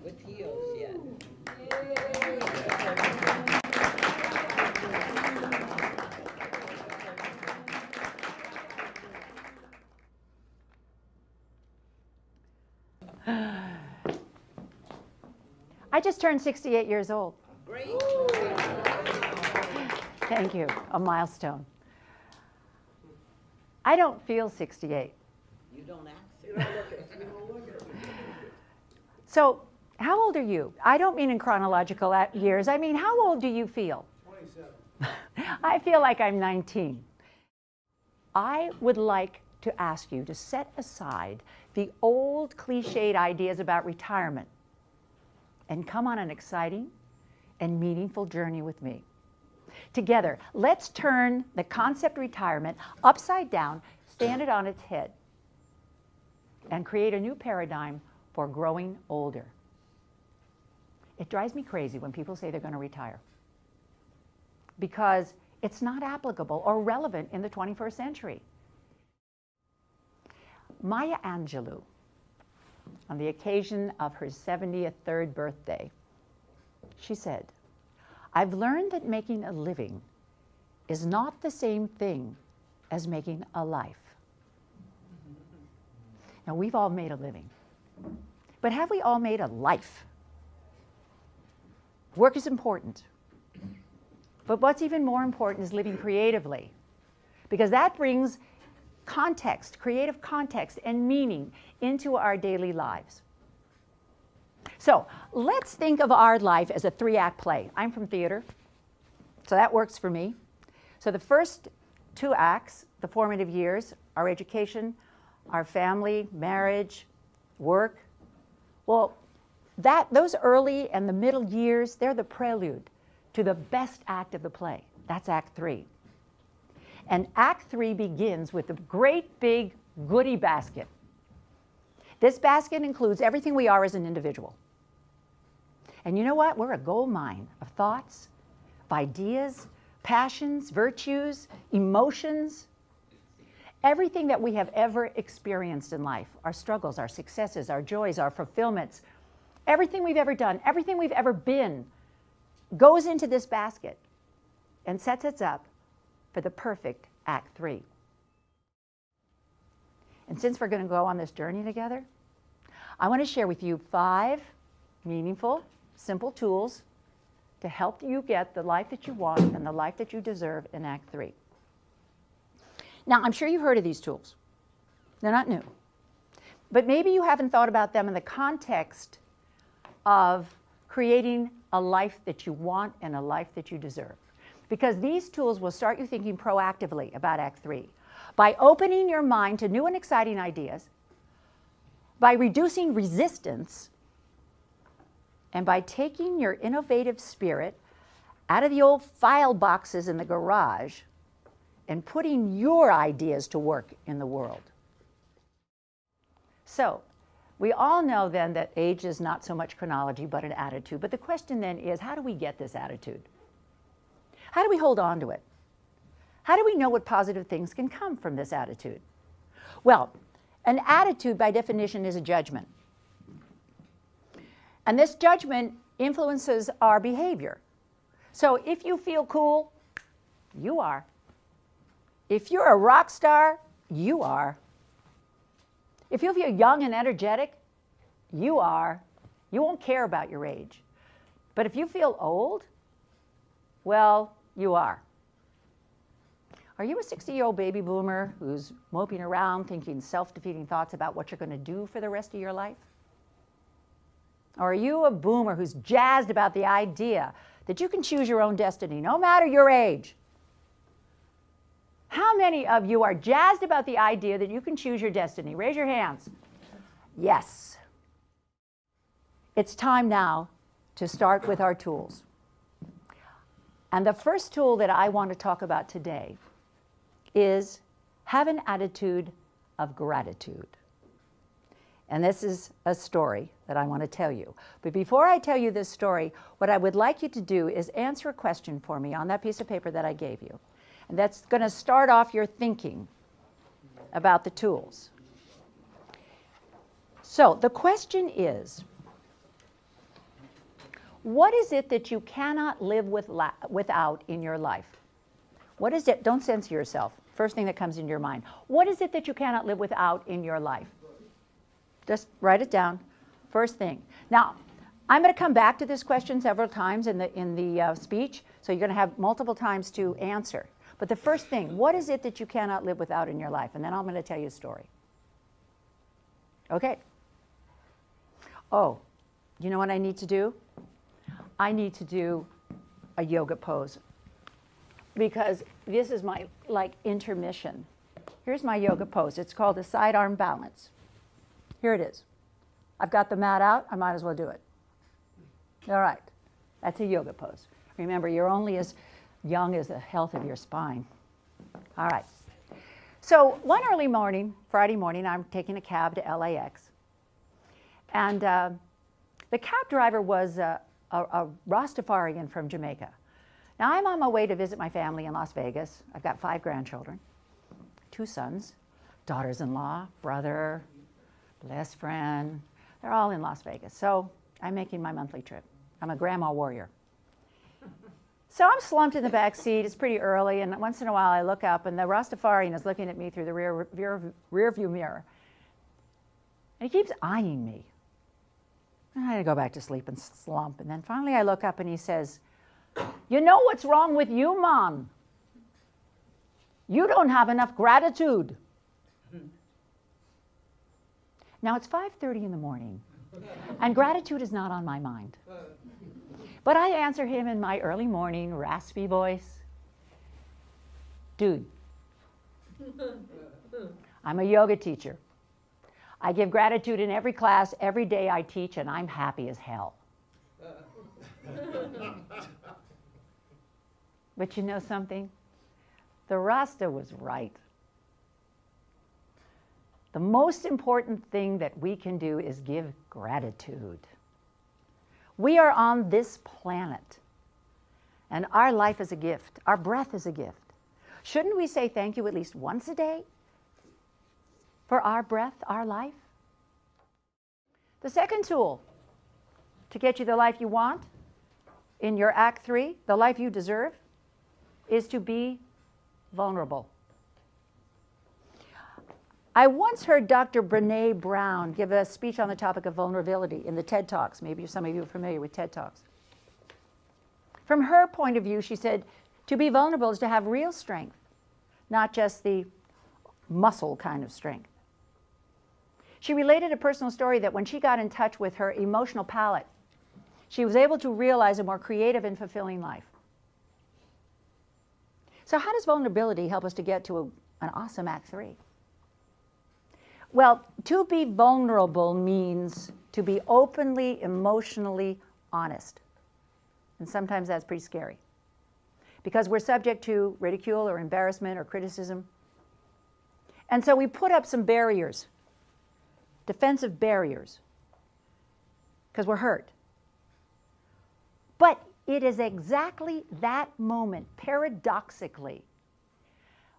With heels, yeah. I just turned 68 years old. Great. Thank you, a milestone. I don't feel 68. You don't act. So, how old are you? I don't mean in chronological years. I mean, how old do you feel? 27. I feel like I'm 19. I would like to ask you to set aside the old cliched ideas about retirement and come on an exciting and meaningful journey with me. Together, let's turn the concept retirement upside down, stand it on its head, and create a new paradigm for growing older. It drives me crazy when people say they're going to retire, because it's not applicable or relevant in the 21st century. Maya Angelou, on the occasion of her 73rd birthday, she said, "I've learned that making a living is not the same thing as making a life." Now, we've all made a living, but have we all made a life? Work is important, but what's even more important is living creatively, because that brings context, creative context and meaning into our daily lives. So let's think of our life as a 3-act play. I'm from theater, so that works for me. So the first 2 acts, the formative years, our education, our family, marriage, work, well, those early and the middle years, they're the prelude to the best act of the play. That's Act 3. And Act 3 begins with a great big goodie basket. This basket includes everything we are as an individual. And you know what? We're a gold mine of thoughts, of ideas, passions, virtues, emotions, everything that we have ever experienced in life, our struggles, our successes, our joys, our fulfillments, everything we've ever done, everything we've ever been goes into this basket and sets us up for the perfect Act 3. And since we're going to go on this journey together, I want to share with you 5 meaningful, simple tools to help you get the life that you want and the life that you deserve in Act 3. Now, I'm sure you've heard of these tools. They're not new. But maybe you haven't thought about them in the context of creating a life that you want and a life that you deserve. Because these tools will start you thinking proactively about Act 3 by opening your mind to new and exciting ideas, by reducing resistance, and by taking your innovative spirit out of the old file boxes in the garage and putting your ideas to work in the world. So, we all know then that age is not so much chronology but an attitude. But the question then is, how do we get this attitude? How do we hold on to it? How do we know what positive things can come from this attitude? Well, an attitude by definition is a judgment. And this judgment influences our behavior. So if you feel cool, you are. If you're a rock star, you are. If you feel young and energetic, you are. You won't care about your age. But if you feel old, well, you are. Are you a 60-year-old baby boomer who's moping around thinking self-defeating thoughts about what you're going to do for the rest of your life? Or are you a boomer who's jazzed about the idea that you can choose your own destiny, no matter your age? How many of you are jazzed about the idea that you can choose your destiny? Raise your hands. Yes. It's time now to start with our tools. And the first tool that I want to talk about today is have an attitude of gratitude. And this is a story that I want to tell you. But before I tell you this story, what I would like you to do is answer a question for me on that piece of paper that I gave you. And that's going to start off your thinking about the tools. So the question is, what is it that you cannot live without in your life? What is it? Don't censor yourself. First thing that comes into your mind. What is it that you cannot live without in your life? Just write it down. First thing. Now, I'm going to come back to this question several times in the speech, so you're going to have multiple times to answer. But the first thing, what is it that you cannot live without in your life? And then I'm going to tell you a story. Okay. Oh, you know what I need to do? I need to do a yoga pose, because this is my intermission. Here's my yoga pose. It's called a side arm balance. Here it is. I've got the mat out. I might as well do it. All right. That's a yoga pose. Remember, you're only as young as the health of your spine. All right. So one early morning, Friday morning, I'm taking a cab to LAX. And the cab driver was a Rastafarian from Jamaica. Now, I'm on my way to visit my family in Las Vegas. I've got 5 grandchildren, 2 sons, daughters-in-law, brother, best friend. They're all in Las Vegas. So I'm making my monthly trip. I'm a grandma warrior. So I'm slumped in the back seat. It's pretty early, and once in a while I look up, and the Rastafarian is looking at me through the rear view mirror. And he keeps eyeing me. And I had to go back to sleep and slump. And then finally I look up and he says, "You know what's wrong with you, Mom? You don't have enough gratitude." Now it's 5:30 in the morning, and gratitude is not on my mind. But I answer him in my early morning, raspy voice. "Dude, I'm a yoga teacher. I give gratitude in every class, every day I teach, and I'm happy as hell." But you know something? The Rasta was right. The most important thing that we can do is give gratitude. We are on this planet, and our life is a gift. Our breath is a gift. Shouldn't we say thank you at least once a day for our breath, our life? The second tool to get you the life you want in your Act 3, the life you deserve, is to be vulnerable. I once heard Dr. Brené Brown give a speech on the topic of vulnerability in the TED Talks. Maybe some of you are familiar with TED Talks. From her point of view, she said, to be vulnerable is to have real strength, not just the muscle kind of strength. She related a personal story that when she got in touch with her emotional palette, she was able to realize a more creative and fulfilling life. So how does vulnerability help us to get to an awesome Act 3? Well, to be vulnerable means to be openly, emotionally honest. And sometimes that's pretty scary, because we're subject to ridicule or embarrassment or criticism. And so we put up some barriers, defensive barriers, because we're hurt. But it is exactly that moment, paradoxically,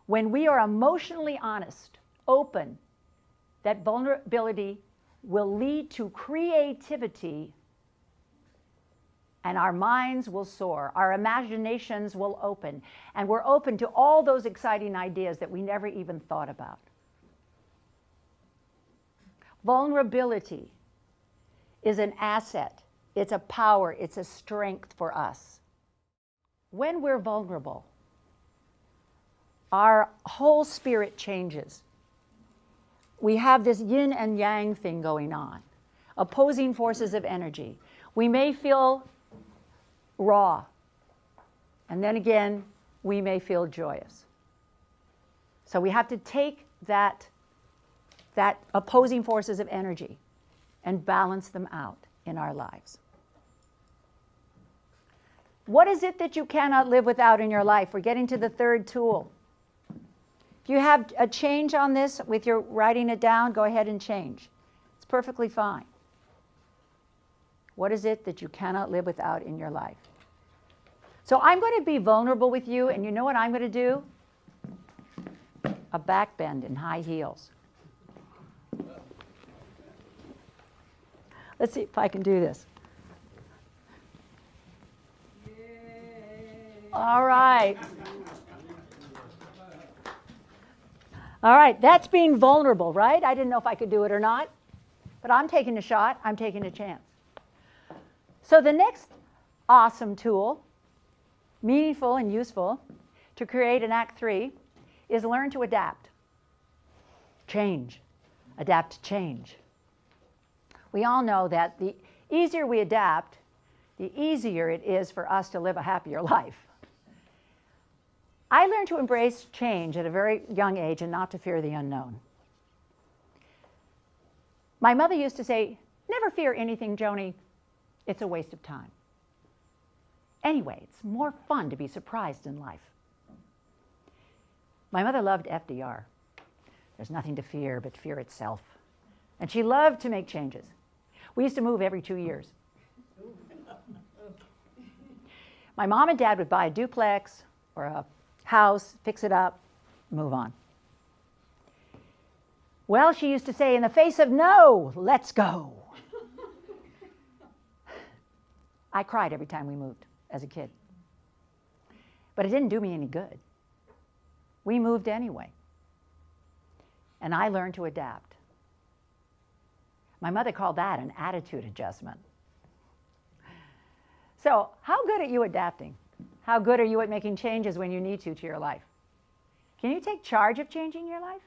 when we are emotionally honest, open, that vulnerability will lead to creativity, and our minds will soar, our imaginations will open, and we're open to all those exciting ideas that we never even thought about. Vulnerability is an asset, it's a power, it's a strength for us. When we're vulnerable, our whole spirit changes. We have this yin and yang thing going on, opposing forces of energy. We may feel raw, and then again, we may feel joyous. So we have to take that opposing forces of energy and balance them out in our lives. What is it that you cannot live without in your life? We're getting to the third tool. If you have a change on this with your writing it down, go ahead and change. It's perfectly fine. What is it that you cannot live without in your life? So I'm going to be vulnerable with you, and you know what I'm going to do? A back bend in high heels. Let's see if I can do this. All right. All right, that's being vulnerable, right? I didn't know if I could do it or not, but I'm taking a shot. I'm taking a chance. So the next awesome tool, meaningful and useful, to create an Act 3 is learn to adapt. Change. Adapt to change. We all know that the easier we adapt, the easier it is for us to live a happier life. I learned to embrace change at a very young age and not to fear the unknown. My mother used to say, "Never fear anything, Joni. It's a waste of time." Anyway, it's more fun to be surprised in life. My mother loved FDR. There's nothing to fear but fear itself. And she loved to make changes. We used to move every 2 years. My mom and dad would buy a duplex or a house, fix it up, move on. Well, she used to say, in the face of no, let's go. I cried every time we moved as a kid. But it didn't do me any good. We moved anyway. And I learned to adapt. My mother called that an attitude adjustment. So, how good are you adapting? How good are you at making changes when you need to your life? Can you take charge of changing your life?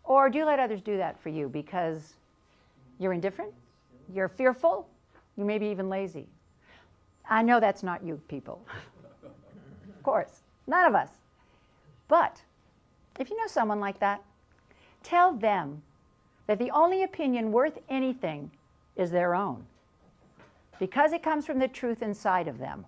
Or do you let others do that for you because you're indifferent, you're fearful, you may be even lazy? I know that's not you people. Of course, none of us. But if you know someone like that, tell them that the only opinion worth anything is their own, because it comes from the truth inside of them.